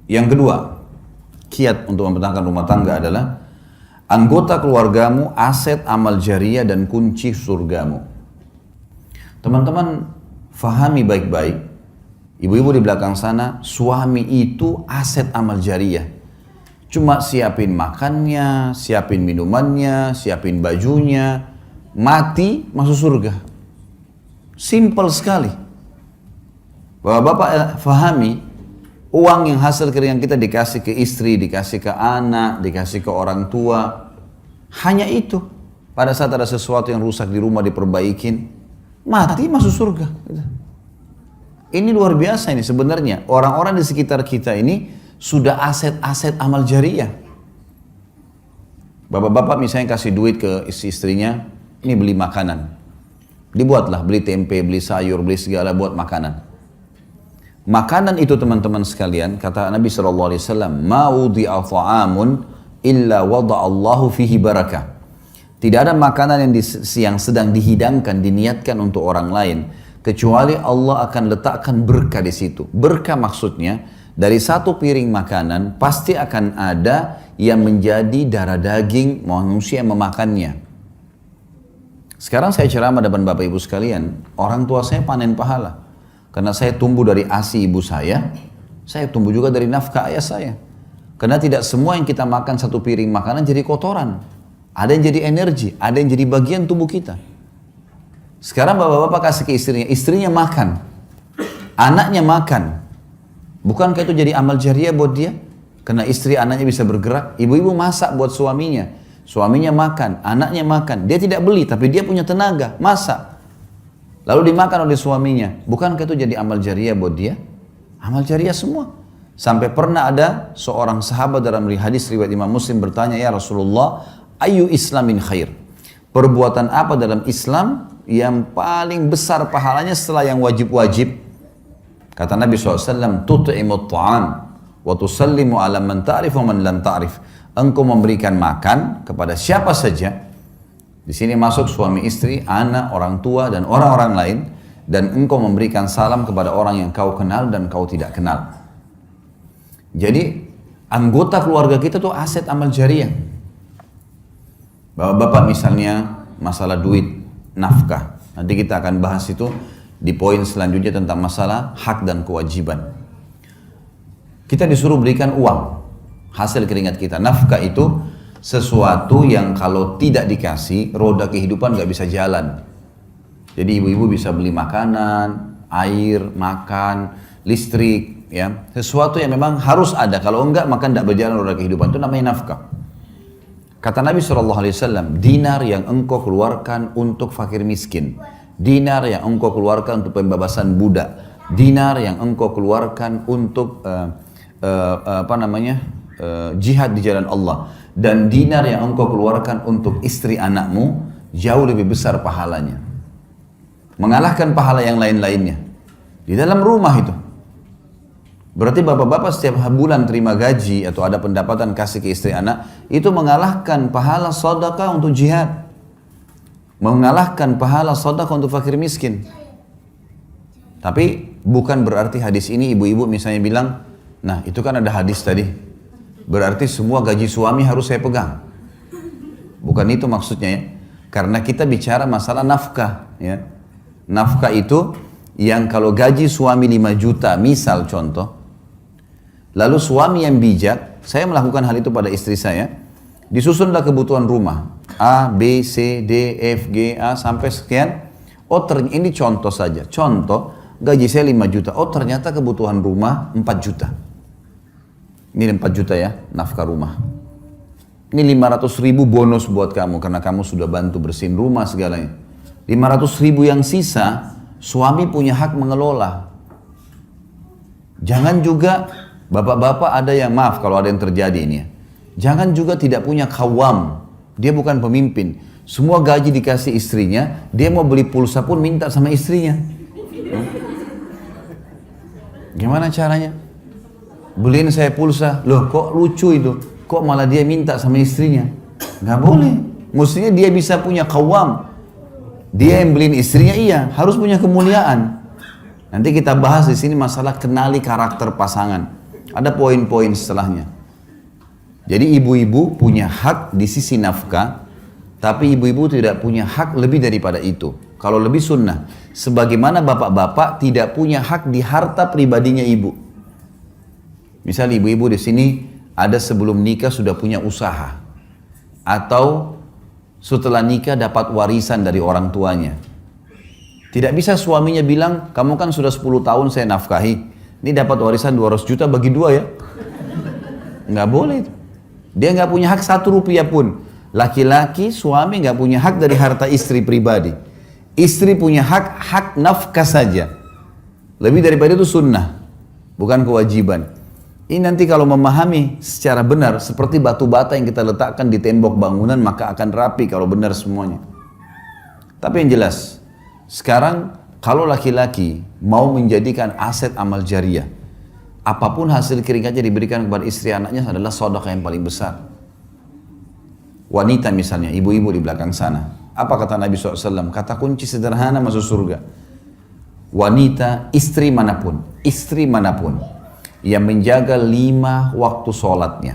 Yang kedua, kiat untuk mempertahankan rumah tangga adalah anggota keluargamu, aset amal jariah dan kunci surgamu. Teman-teman fahami baik-baik, ibu-ibu di belakang sana, suami itu aset amal jariah. Cuma siapin makannya, siapin minumannya, siapin bajunya, mati masuk surga. Simple sekali. Bapak-bapak fahami, uang yang hasil keringat kita dikasih ke istri, dikasih ke anak, dikasih ke orang tua. Hanya itu. Pada saat ada sesuatu yang rusak di rumah diperbaikin, mati masuk surga. Ini luar biasa ini sebenarnya. Orang-orang di sekitar kita ini sudah aset-aset amal jariah. Bapak-bapak misalnya kasih duit ke istrinya, ini beli makanan. Dibuatlah, beli tempe, beli sayur, beli segala, buat makanan. Makanan itu teman-teman sekalian, kata Nabi SAW, "Ma wudi'a ta'amun illa wada'allahu fihi barakah." Tidak ada makanan yang sedang dihidangkan, diniatkan untuk orang lain, kecuali Allah akan letakkan berkah di situ. Berkah maksudnya, dari satu piring makanan pasti akan ada yang menjadi darah daging manusia yang memakannya. Sekarang saya ceramah depan Bapak Ibu sekalian, orang tua saya panen pahala. Karena saya tumbuh dari ASI ibu saya tumbuh juga dari nafkah ayah saya. Karena tidak semua yang kita makan satu piring makanan jadi kotoran. Ada yang jadi energi, ada yang jadi bagian tubuh kita. Sekarang bapak-bapak kasih ke istrinya makan. Anaknya makan. Bukankah itu jadi amal jariah buat dia? Karena istri anaknya bisa bergerak. Ibu-ibu masak buat suaminya. Suaminya makan, anaknya makan. Dia tidak beli, tapi dia punya tenaga, masak. Lalu dimakan oleh suaminya. Bukankah itu jadi amal jariah buat dia? Amal jariah semua. Sampai pernah ada seorang sahabat dalam hadis riwayat Imam Muslim bertanya, "Ya Rasulullah, ayu islamin khair?" Perbuatan apa dalam Islam yang paling besar pahalanya setelah yang wajib-wajib? Kata Nabi SAW, "Tut'imut ta'am wa tusallimu ala man ta'rif wa man lam ta'rif." Engkau memberikan makan kepada siapa saja. Di sini masuk suami istri, anak, orang tua dan orang-orang lain, dan engkau memberikan salam kepada orang yang kau kenal dan kau tidak kenal. Jadi anggota keluarga kita tuh aset amal jariah. Bapak-bapak misalnya masalah duit, nafkah. Nanti kita akan bahas itu di poin selanjutnya tentang masalah hak dan kewajiban. Kita disuruh berikan uang, hasil keringat kita. Nafkah itu sesuatu yang kalau tidak dikasih, roda kehidupan gak bisa jalan. Jadi ibu-ibu bisa beli makanan, air, makan, listrik, ya. Sesuatu yang memang harus ada. Kalau enggak, maka tidak berjalan roda kehidupan. Itu namanya nafkah. Kata Nabi SAW, dinar yang engkau keluarkan untuk fakir miskin, dinar yang engkau keluarkan untuk pembebasan budak, dinar yang engkau keluarkan untuk jihad di jalan Allah, dan dinar yang engkau keluarkan untuk istri anakmu jauh lebih besar pahalanya, mengalahkan pahala yang lain-lainnya di dalam rumah itu. Berarti bapak-bapak setiap bulan terima gaji atau ada pendapatan kasih ke istri anak, itu mengalahkan pahala sedekah untuk jihad, mengalahkan pahala sedekah untuk fakir miskin. Tapi bukan berarti hadis ini ibu-ibu misalnya bilang, nah itu kan ada hadis tadi, berarti semua gaji suami harus saya pegang. Bukan itu maksudnya ya. Karena kita bicara masalah nafkah ya. Nafkah itu yang kalau gaji suami 5 juta misal contoh, lalu suami yang bijak, saya melakukan hal itu pada istri saya, disusunlah kebutuhan rumah A, B, C, D, F, G, A sampai sekian. Oh ini contoh saja, contoh gaji saya 5 juta, oh ternyata kebutuhan rumah 4 juta. Ini 4 juta ya, nafkah rumah. Ini 500.000 bonus buat kamu, karena kamu sudah bantu bersihin rumah segalanya. 500.000 yang sisa, suami punya hak mengelola. Jangan juga, bapak-bapak ada yang, maaf kalau ada yang terjadi ini ya. Jangan juga tidak punya kawam, dia bukan pemimpin. Semua gaji dikasih istrinya, dia mau beli pulsa pun minta sama istrinya. Gimana caranya? Beliin saya pulsa, loh kok lucu itu, kok malah dia minta sama istrinya? Nggak boleh, mestinya dia bisa punya kawam. Dia yang beliin istrinya, iya, harus punya kemuliaan. Nanti kita bahas di sini masalah kenali karakter pasangan. Ada poin-poin setelahnya. Jadi ibu-ibu punya hak di sisi nafkah, tapi ibu-ibu tidak punya hak lebih daripada itu. Kalau lebih sunnah, sebagaimana bapak-bapak tidak punya hak di harta pribadinya ibu. Misal ibu-ibu di sini ada sebelum nikah sudah punya usaha, atau setelah nikah dapat warisan dari orang tuanya. Tidak bisa suaminya bilang, kamu kan sudah 10 tahun saya nafkahi, ini dapat warisan 200 juta bagi 2 ya. Nggak boleh itu. Dia nggak punya hak 1 rupiah pun. Laki-laki, suami nggak punya hak dari harta istri pribadi. Istri punya hak nafkah saja. Lebih daripada itu sunnah, bukan kewajiban. Ini nanti kalau memahami secara benar, seperti batu bata yang kita letakkan di tembok bangunan, maka akan rapi kalau benar semuanya. Tapi yang jelas, sekarang kalau laki-laki mau menjadikan aset amal jariah, apapun hasil keringatnya diberikan kepada istri anaknya adalah sedekah yang paling besar. Wanita misalnya, ibu-ibu di belakang sana. Apa kata Nabi SAW? Kata kunci sederhana masuk surga. Wanita, istri manapun yang menjaga 5 waktu sholatnya.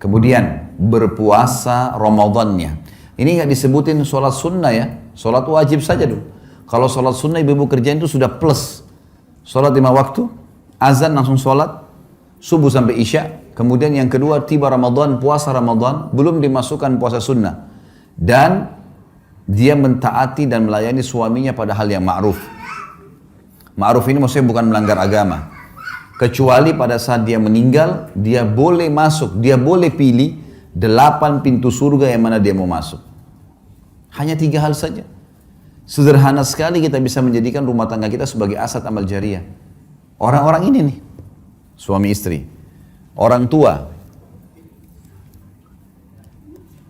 Kemudian berpuasa Ramadannya. Ini nggak disebutin sholat sunnah ya, sholat wajib saja dulu. Kalau sholat sunnah ibu-ibu kerjain itu sudah plus. Sholat 5 waktu, azan langsung sholat, subuh sampai isya. Kemudian yang kedua tiba Ramadan, puasa Ramadan, belum dimasukkan puasa sunnah. Dan dia mentaati dan melayani suaminya pada hal yang ma'ruf. Ma'ruf ini maksudnya bukan melanggar agama. Kecuali pada saat dia meninggal, dia boleh masuk, dia boleh pilih 8 pintu surga yang mana dia mau masuk. Hanya 3 hal saja. Sederhana sekali kita bisa menjadikan rumah tangga kita sebagai aset amal jariah. Orang-orang ini nih, suami istri, orang tua,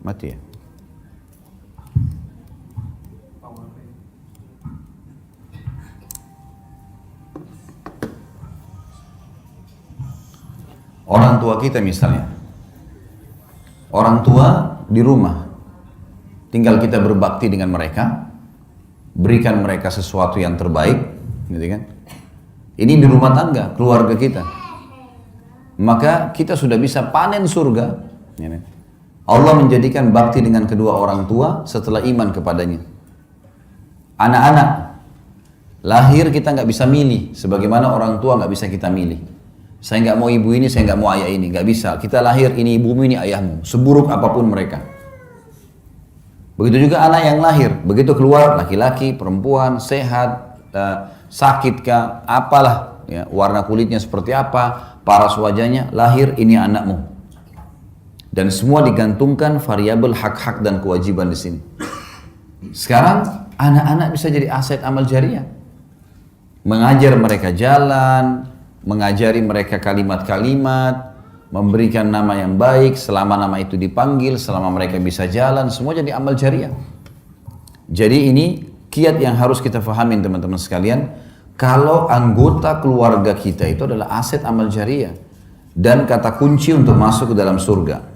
mati ya. Orang tua kita misalnya, orang tua di rumah, tinggal kita berbakti dengan mereka, berikan mereka sesuatu yang terbaik, gitu kan? Ini di rumah tangga, keluarga kita. Maka kita sudah bisa panen surga. Allah menjadikan bakti dengan kedua orang tua setelah iman kepadanya. Anak-anak, lahir kita nggak bisa milih, sebagaimana orang tua nggak bisa kita milih. Saya nggak mau ibu ini, saya nggak mau ayah ini, nggak bisa. Kita lahir, ini ibumu, ini ayahmu, seburuk apapun mereka. Begitu juga anak yang lahir, begitu keluar laki-laki, perempuan, sehat, sakit kah, apalah, ya, warna kulitnya seperti apa, paras wajahnya, lahir ini anakmu. Dan semua digantungkan variabel hak-hak dan kewajiban di sini. Sekarang anak-anak bisa jadi aset amal jariah, mengajar mereka jalan, mengajari mereka kalimat-kalimat, memberikan nama yang baik, selama nama itu dipanggil, selama mereka bisa jalan, semua jadi amal jariah. Jadi ini kiat yang harus kita fahamin teman-teman sekalian, kalau anggota keluarga kita itu adalah aset amal jariah dan kata kunci untuk masuk ke dalam surga.